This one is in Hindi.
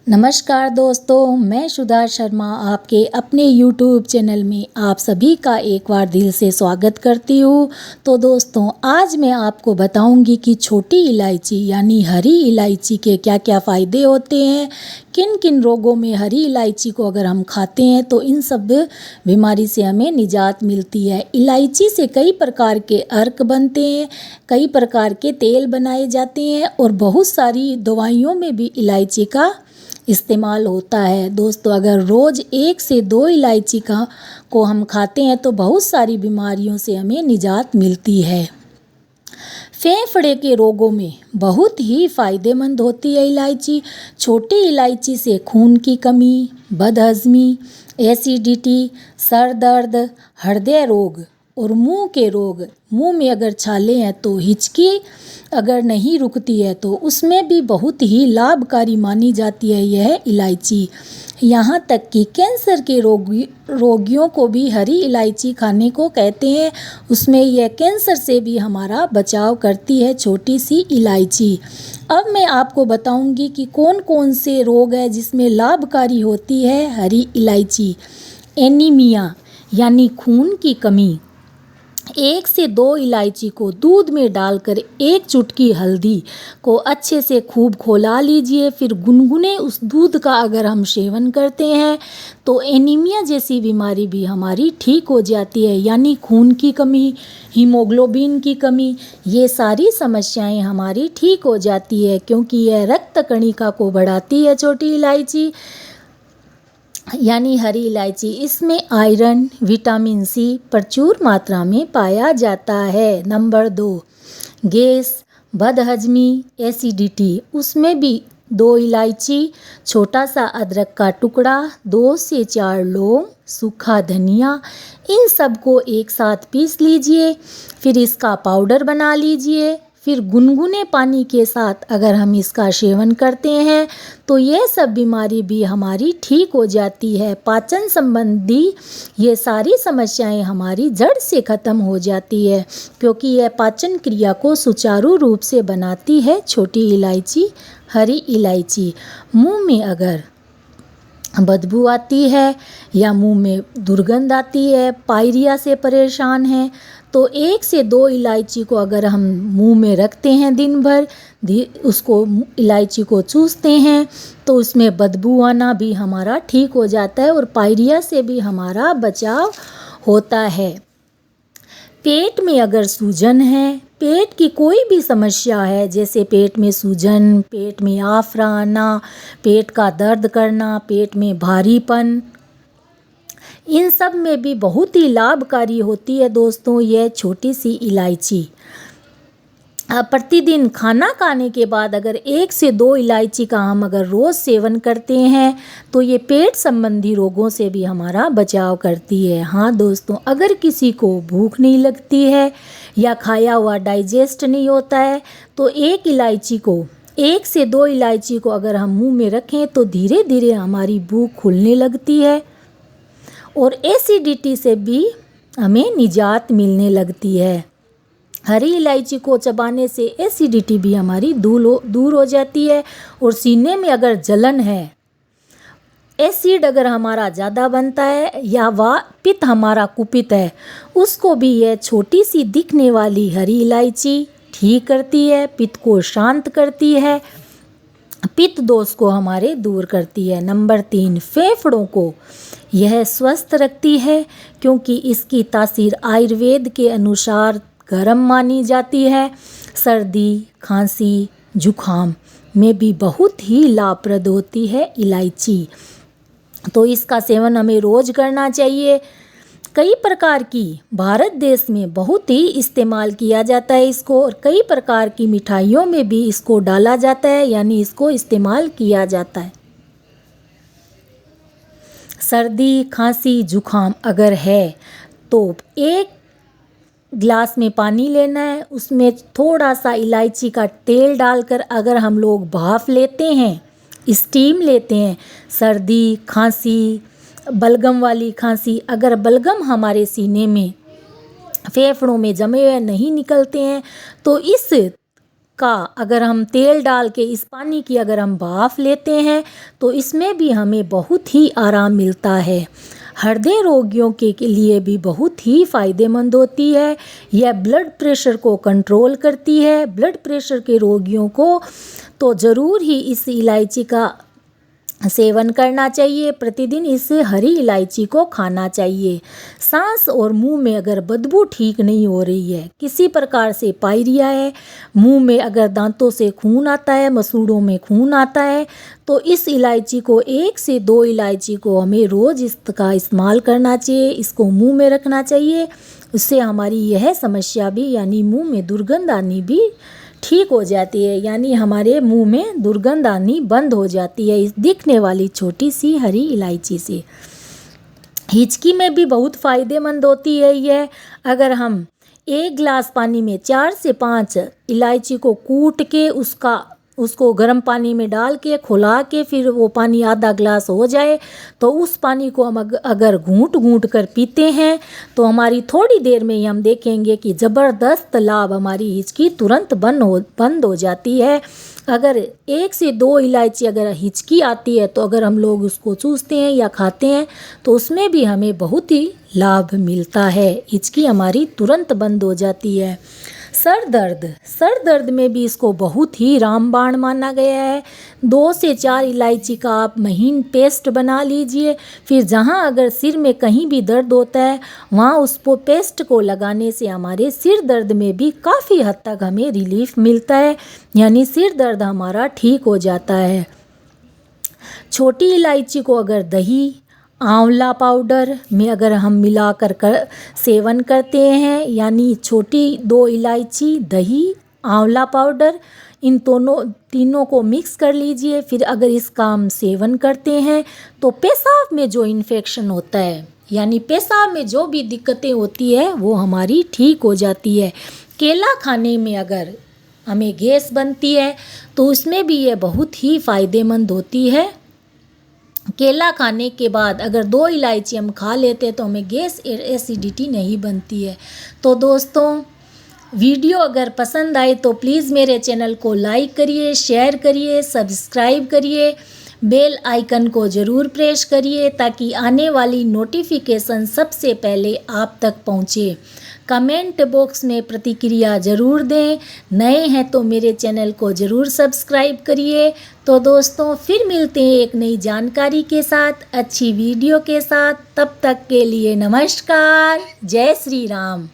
नमस्कार दोस्तों, मैं सुधा शर्मा आपके अपने YouTube चैनल में आप सभी का एक बार दिल से स्वागत करती हूँ। तो दोस्तों, आज मैं आपको बताऊंगी कि छोटी इलायची यानी हरी इलायची के क्या क्या फ़ायदे होते हैं, किन किन रोगों में हरी इलायची को अगर हम खाते हैं तो इन सब बीमारी से हमें निजात मिलती है। इलायची से कई प्रकार के अर्क बनते हैं, कई प्रकार के तेल बनाए जाते हैं और बहुत सारी दवाइयों में भी इलायची का इस्तेमाल होता है। दोस्तों, अगर रोज़ 1 से 2 इलायची को हम खाते हैं तो बहुत सारी बीमारियों से हमें निजात मिलती है। फेफड़े के रोगों में बहुत ही फ़ायदेमंद होती है इलायची। छोटी इलायची से खून की कमी, बदहज़मी, एसिडिटी, सर दर्द, हृदय रोग और मुंह के रोग, मुंह में अगर छाले हैं तो हिचकी अगर नहीं रुकती है तो उसमें भी बहुत ही लाभकारी मानी जाती है यह इलायची। यहाँ तक कि कैंसर के रोगियों को भी हरी इलायची खाने को कहते हैं। उसमें यह कैंसर से भी हमारा बचाव करती है छोटी सी इलायची। अब मैं आपको बताऊंगी कि कौन कौन से रोग है जिसमें लाभकारी होती है हरी इलायची। एनीमिया यानी खून की कमी। 1 से 2 इलायची को दूध में डालकर 1 चुटकी हल्दी को अच्छे से खूब खौला लीजिए। फिर गुनगुने उस दूध का अगर हम सेवन करते हैं तो एनीमिया जैसी बीमारी भी हमारी ठीक हो जाती है। यानी खून की कमी, हीमोग्लोबिन की कमी, ये सारी समस्याएं हमारी ठीक हो जाती है क्योंकि यह रक्त कणिका को बढ़ाती है छोटी इलायची यानी हरी इलायची। इसमें आयरन, विटामिन सी प्रचुर मात्रा में पाया जाता है। नंबर 2, गैस, बदहजमी, एसिडिटी। उसमें भी 2 इलायची, छोटा सा अदरक का टुकड़ा, 2 से 4 लौंग, सूखा धनिया, इन सब को एक साथ पीस लीजिए। फिर इसका पाउडर बना लीजिए। फिर गुनगुने पानी के साथ अगर हम इसका सेवन करते हैं तो यह सब बीमारी भी हमारी ठीक हो जाती है। पाचन संबंधी ये सारी समस्याएं हमारी जड़ से ख़त्म हो जाती है क्योंकि यह पाचन क्रिया को सुचारू रूप से बनाती है छोटी इलायची, हरी इलायची। मुंह में अगर बदबू आती है या मुंह में दुर्गंध आती है, पायरिया से परेशान हैं तो 1 से 2 इलायची को अगर हम मुंह में रखते हैं दिन भर, उसको इलायची को चूसते हैं तो उसमें बदबू आना भी हमारा ठीक हो जाता है और पायरिया से भी हमारा बचाव होता है। पेट में अगर सूजन है, पेट की कोई भी समस्या है जैसे पेट में सूजन, पेट में आफरा आना, पेट का दर्द करना, पेट में भारीपन, इन सब में भी बहुत ही लाभकारी होती है दोस्तों यह छोटी सी इलायची। प्रतिदिन खाना खाने के बाद अगर 1 से 2 इलायची का हम अगर रोज़ सेवन करते हैं तो ये पेट संबंधी रोगों से भी हमारा बचाव करती है। हाँ दोस्तों, अगर किसी को भूख नहीं लगती है या खाया हुआ डाइजेस्ट नहीं होता है तो 1 से 2 इलायची को अगर हम मुंह में रखें तो धीरे धीरे हमारी भूख खुलने लगती है और एसिडिटी से भी हमें निजात मिलने लगती है। हरी इलायची को चबाने से एसिडिटी भी हमारी दूर हो जाती है और सीने में अगर जलन है, एसिड अगर हमारा ज़्यादा बनता है या पित्त हमारा कुपित है, उसको भी यह छोटी सी दिखने वाली हरी इलायची ठीक करती है, पित्त को शांत करती है, पित्त दोष को हमारे दूर करती है। नंबर 3, फेफड़ों को यह स्वस्थ रखती है क्योंकि इसकी तासीर आयुर्वेद के अनुसार गर्म मानी जाती है। सर्दी, खांसी, जुखाम में भी बहुत ही लाभप्रद होती है इलायची, तो इसका सेवन हमें रोज़ करना चाहिए। कई प्रकार की भारत देश में बहुत ही इस्तेमाल किया जाता है इसको और कई प्रकार की मिठाइयों में भी इसको डाला जाता है यानी इसको इस्तेमाल किया जाता है। सर्दी, खांसी, जुखाम अगर है तो 1 गिलास में पानी लेना है, उसमें थोड़ा सा इलायची का तेल डालकर अगर हम लोग भाप लेते हैं, स्टीम लेते हैं, सर्दी, खांसी, बलगम वाली खांसी, अगर बलगम हमारे सीने में, फेफड़ों में जमे हुए नहीं निकलते हैं तो इस का अगर हम तेल डाल के इस पानी की अगर हम भाप लेते हैं तो इसमें भी हमें बहुत ही आराम मिलता है। हृदय रोगियों के लिए भी बहुत ही फ़ायदेमंद होती है। यह ब्लड प्रेशर को कंट्रोल करती है। ब्लड प्रेशर के रोगियों को तो ज़रूर ही इस इलायची का सेवन करना चाहिए। प्रतिदिन इस हरी इलायची को खाना चाहिए। सांस और मुंह में अगर बदबू ठीक नहीं हो रही है, किसी प्रकार से पायरिया है, मुंह में अगर दांतों से खून आता है, मसूड़ों में खून आता है, तो इस इलायची को 1 से 2 इलायची को हमें रोज़ इसका इस्तेमाल करना चाहिए। इसको मुंह में रखना चाहिए। उससे हमारी यह समस्या भी यानी मुंह में दुर्गंध आनी भी ठीक हो जाती है, यानी हमारे मुंह में दुर्गंध आनी बंद हो जाती है इस दिखने वाली छोटी सी हरी इलायची से। हिचकी में भी बहुत फ़ायदेमंद होती है यह। अगर हम 1 गिलास पानी में 4 से 5 इलायची को कूट के उसको गर्म पानी में डाल के खौला के फिर वो पानी आधा गिलास हो जाए तो उस पानी को हम अगर घूंट घूंट कर पीते हैं तो हमारी थोड़ी देर में ही हम देखेंगे कि ज़बरदस्त लाभ हमारी हिचकी तुरंत बंद हो जाती है। अगर 1 से 2 इलायची अगर हिचकी आती है तो अगर हम लोग उसको चूसते हैं या खाते हैं तो उसमें भी हमें बहुत ही लाभ मिलता है। हिचकी हमारी तुरंत बंद हो जाती है। सर दर्द में भी इसको बहुत ही रामबाण माना गया है। 2 से 4 इलायची का आप महीन पेस्ट बना लीजिए। फिर जहाँ अगर सिर में कहीं भी दर्द होता है वहाँ उस पेस्ट को लगाने से हमारे सिर दर्द में भी काफ़ी हद तक हमें रिलीफ मिलता है, यानी सिर दर्द हमारा ठीक हो जाता है। छोटी इलायची को अगर दही, आंवला पाउडर में अगर हम मिलाकर सेवन करते हैं, यानी छोटी 2 इलायची, दही, आंवला पाउडर, इन तीनों को मिक्स कर लीजिए। फिर अगर इसका हम सेवन करते हैं तो पेशाब में जो इन्फेक्शन होता है, यानी पेशाब में जो भी दिक्कतें होती है वो हमारी ठीक हो जाती है। केला खाने में अगर हमें गैस बनती है तो उसमें भी ये बहुत ही फ़ायदेमंद होती है। केला खाने के बाद अगर 2 इलायची हम खा लेते हैं तो हमें गैस एसिडिटी नहीं बनती है। तो दोस्तों, वीडियो अगर पसंद आए तो प्लीज़ मेरे चैनल को लाइक करिए, शेयर करिए, सब्सक्राइब करिए, बेल आइकन को ज़रूर प्रेस करिए ताकि आने वाली नोटिफिकेशन सबसे पहले आप तक पहुँचे। कमेंट बॉक्स में प्रतिक्रिया ज़रूर दें। नए हैं तो मेरे चैनल को ज़रूर सब्सक्राइब करिए। तो दोस्तों, फिर मिलते हैं एक नई जानकारी के साथ, अच्छी वीडियो के साथ। तब तक के लिए नमस्कार। जय श्री राम।